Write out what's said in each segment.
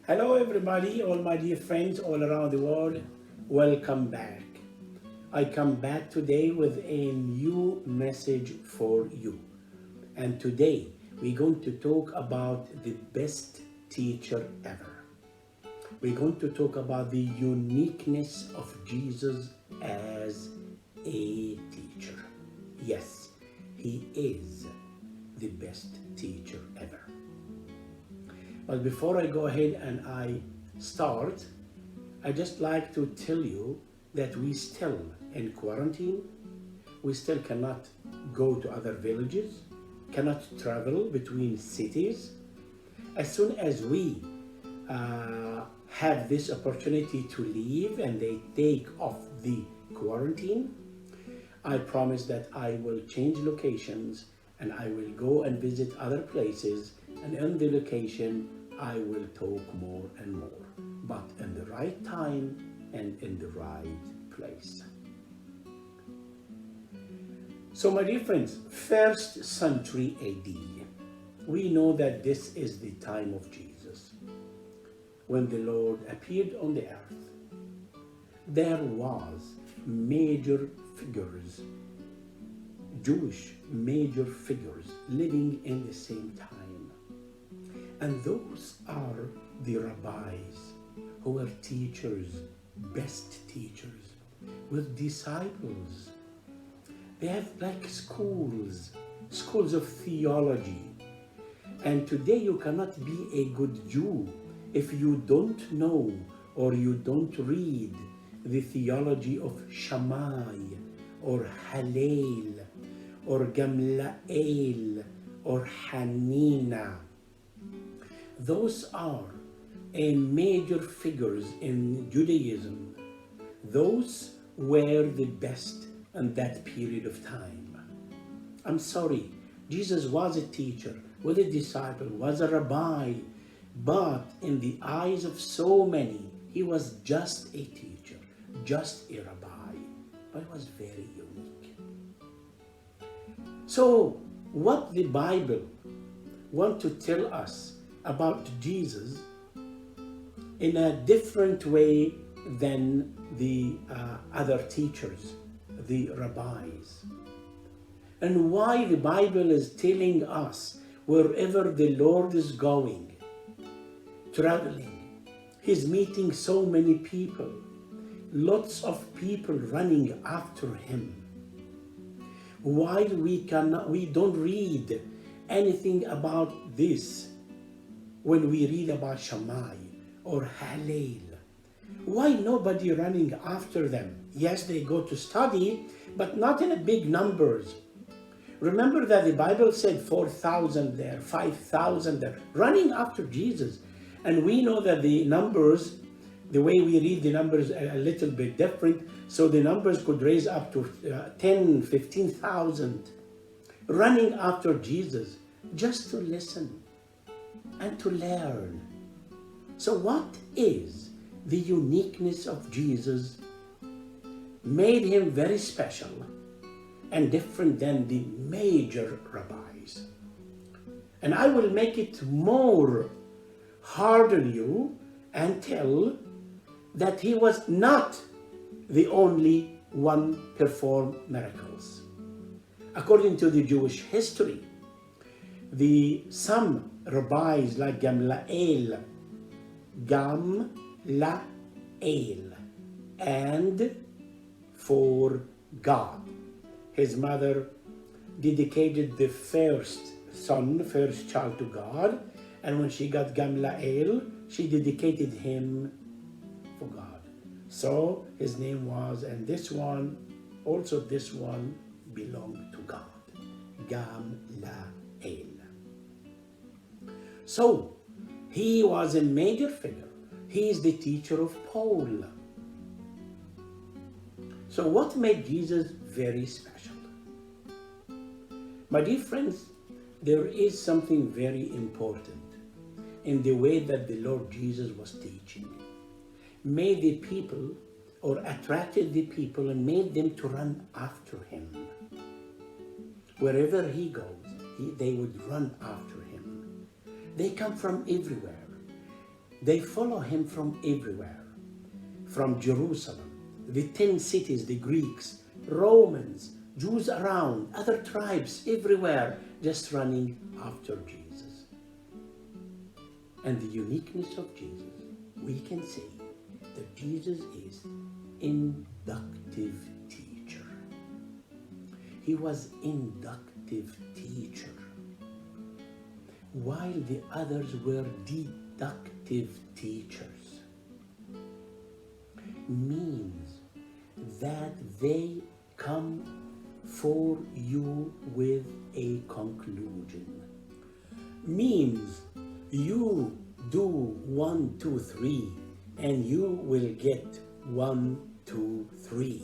Hello everybody, all my dear friends all around the world, welcome back. I come back today with a new message for you. And today we're going to talk about the best teacher ever. We're going to talk about the uniqueness of Jesus as a teacher. Yes, he is the best teacher ever. But before I go ahead and I start, I just like to tell you that we still in quarantine. We still cannot go to other villages, cannot travel between cities. As soon as we have this opportunity to leave and they take off the quarantine, I promise that I will change locations and I will go and visit other places, and on the location I will talk more and more, but in the right time and in the right place. So my dear friends, 1st century AD, we know that this is the time of Jesus. When the Lord appeared on the earth, there was major figures, Jewish major figures living in the same time. And those are the rabbis who were teachers, best teachers, with disciples. They have like schools of theology. And today you cannot be a good Jew if you don't know or you don't read the theology of Shammai or Hallel or Gamliel or Hanina. Those are major figures in Judaism. Those were the best in that period of time. I'm sorry, Jesus was a teacher, was a disciple, was a rabbi, but in the eyes of so many, he was just a teacher, just a rabbi, but he was very unique. So, what the Bible wants to tell us about Jesus in a different way than the other teachers, the rabbis. And why the Bible is telling us wherever the Lord is going, traveling, he's meeting so many people, lots of people running after him. Why we don't read anything about this when we read about Shammai or Hallel? Why nobody running after them? Yes, they go to study, but not in a big numbers. Remember that the Bible said 4,000 there, 5,000 there, running after Jesus. And we know that the numbers, the way we read the numbers a little bit different, so the numbers could raise up to 10, 15,000 running after Jesus just to listen and to learn. So what is the uniqueness of Jesus made him very special and different than the major rabbis? And I will make it more harden you and tell that he was not the only one perform miracles. According to the Jewish history, some rabbis like Gamliel, and for God. His mother dedicated the first child to God, and when she got Gamliel, she dedicated him for God. So his name was, and this one belonged to God, Gamliel. So he was a major figure. He is the teacher of Paul. So what made Jesus very special? My dear friends, there is something very important in the way that the Lord Jesus was teaching. Made the people, or attracted the people and made them to run after him. Wherever he goes, they would run after him. They come from everywhere. They follow him from everywhere, from Jerusalem, the 10 cities, the Greeks, Romans, Jews around, other tribes, everywhere, just running after Jesus. And the uniqueness of Jesus, we can say that Jesus is inductive teacher. He was inductive teacher, while the others were deductive teachers. Means that they come for you with a conclusion. Means you do 1, 2, 3 and you will get 1, 2, 3.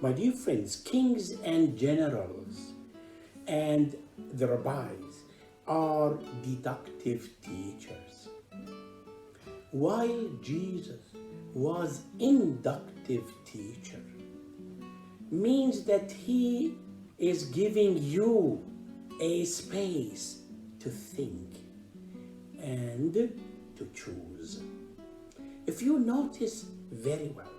My dear friends, kings and generals and the rabbis are deductive teachers, while Jesus was inductive teacher. Means that he is giving you a space to think and to choose. If you notice very well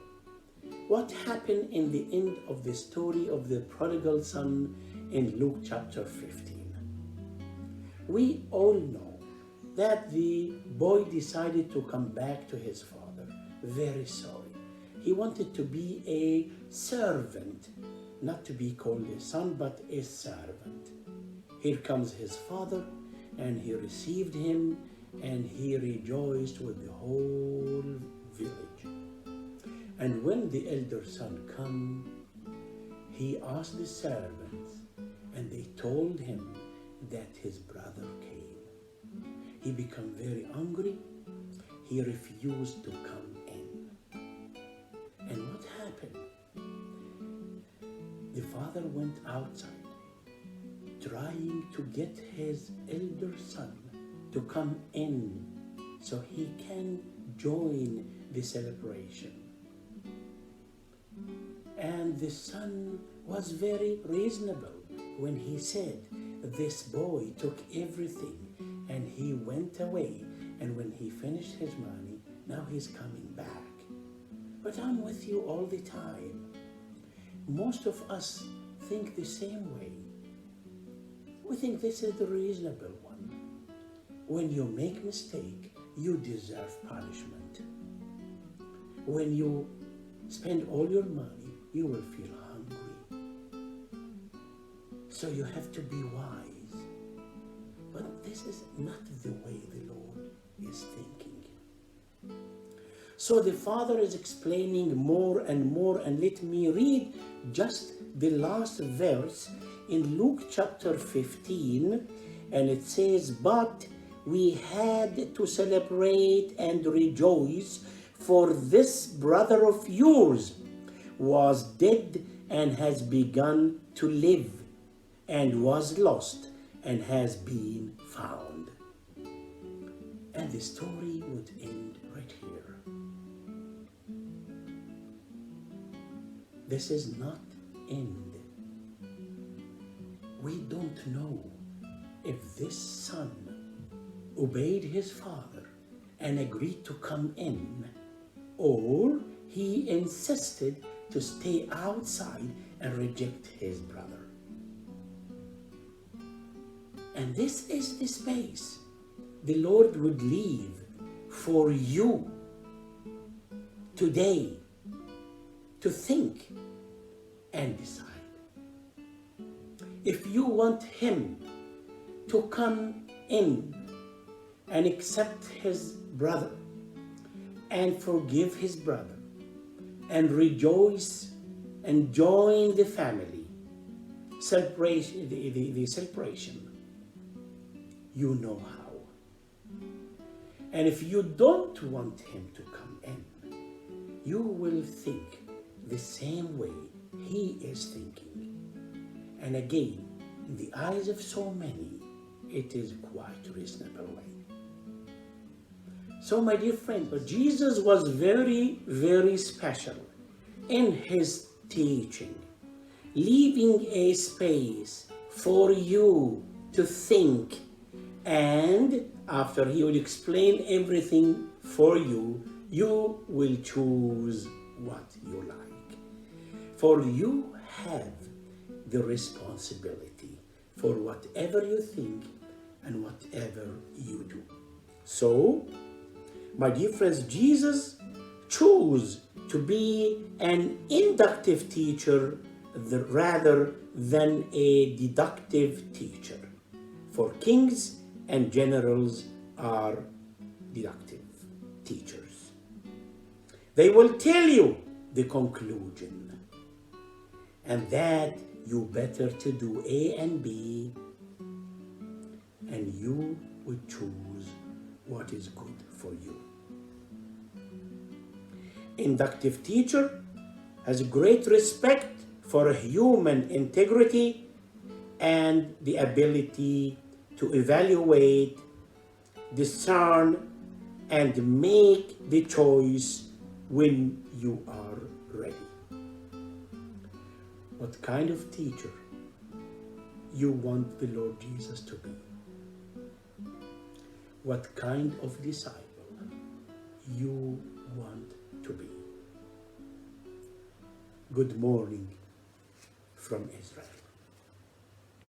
what happened in the end of the story of the prodigal son in Luke chapter 15, we all know that the boy decided to come back to his father, very sorry. He wanted to be a servant, not to be called a son, but a servant. Here comes his father, and he received him, and he rejoiced with the whole village. And when the elder son came, he asked the servants, and they told him that his brother came. He became very angry. He refused to come in. And what happened? The father went outside, trying to get his elder son to come in so he can join the celebration. And the son was very reasonable when he said, this boy took everything and he went away, and when he finished his money, now he's coming back. But I'm with you all the time. Most of us think the same way. We think this is the reasonable one. When you make mistake, you deserve punishment. When you spend all your money, you will feel hungry. So you have to be wise. But this is not the way the Lord is thinking. So the Father is explaining more and more, and let me read just the last verse in Luke chapter 15, and it says, but we had to celebrate and rejoice, for this brother of yours was dead and has begun to live, and was lost and has been found. And the story would end right here. This is not end. We don't know if this son obeyed his father and agreed to come in, or he insisted to stay outside and reject his brother. And this is the space the Lord would leave for you today to think and decide. If you want him to come in and accept his brother and forgive his brother and rejoice and join the family celebration, the celebration, you know how. And if you don't want him to come in, you will think the same way he is thinking. And again, in the eyes of so many, it is quite reasonable way. So my dear friend, but Jesus was very, very special in his teaching, leaving a space for you to think, and after he would explain everything for you, you will choose what you like. For you have the responsibility for whatever you think and whatever you do. So, my dear friends, Jesus chose to be an inductive teacher rather than a deductive teacher. For kings and generals are deductive teachers. They will tell you the conclusion, and that you better to do A and B, and you would choose what is good for you. Inductive teacher has great respect for human integrity and the ability to evaluate, discern, and make the choice when you are ready. What kind of teacher you want the Lord Jesus to be? What kind of disciple you want to be? Good morning from Israel.